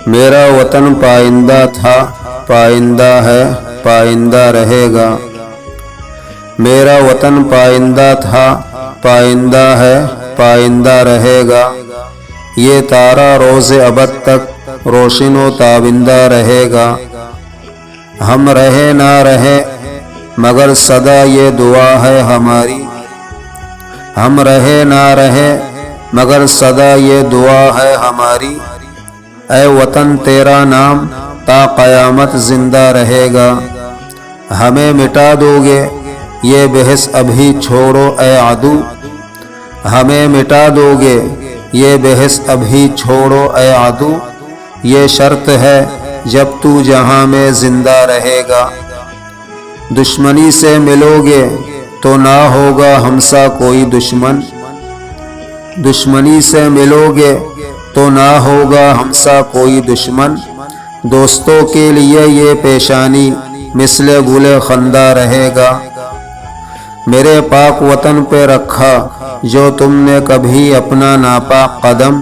میرا وطن پائندہ تھا، پائندہ ہے، پائندہ رہے گا۔ میرا وطن پائندہ تھا، پائندہ ہے، پائندہ رہے گا۔ یہ تارا روز ابد تک روشن و تابندہ رہے گا۔ ہم رہے نہ رہے مگر صدا یہ دعا ہے ہماری۔ ہم رہے نہ رہے مگر صدا یہ دعا ہے ہماری۔ اے وطن تیرا نام تا قیامت زندہ رہے گا۔ ہمیں مٹا دو گے یہ بحث ابھی چھوڑو اے عدو۔ ہمیں مٹا دو گے یہ بحث ابھی چھوڑو اے عدو۔ یہ شرط ہے جب تو جہاں میں زندہ رہے گا۔ دشمنی سے ملو گے تو نہ ہوگا ہم سا کوئی دشمن۔ دشمنی سے ملو گے تو نہ ہوگا ہم سا کوئی دشمن۔ دوستوں کے لیے یہ پیشانی مثل گل خندہ رہے گا۔ میرے پاک وطن پہ رکھا جو تم نے کبھی اپنا ناپاک قدم۔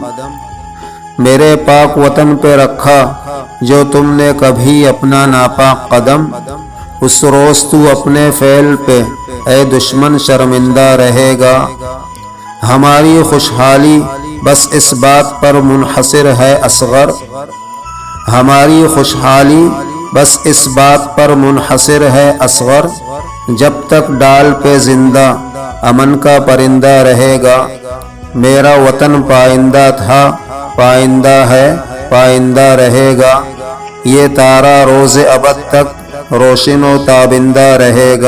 میرے پاک وطن پہ رکھا جو تم نے کبھی اپنا ناپاک قدم۔ اس روز تو اپنے فعل پہ اے دشمن شرمندہ رہے گا۔ ہماری خوشحالی بس اس بات پر منحصر ہے اصغر۔ ہماری خوشحالی بس اس بات پر منحصر ہے اصغر۔ جب تک ڈال پہ زندہ امن کا پرندہ رہے گا۔ میرا وطن پائندہ تھا، پائندہ ہے، پائندہ رہے گا۔ یہ تارا روز ابد تک روشن و تابندہ رہے گا۔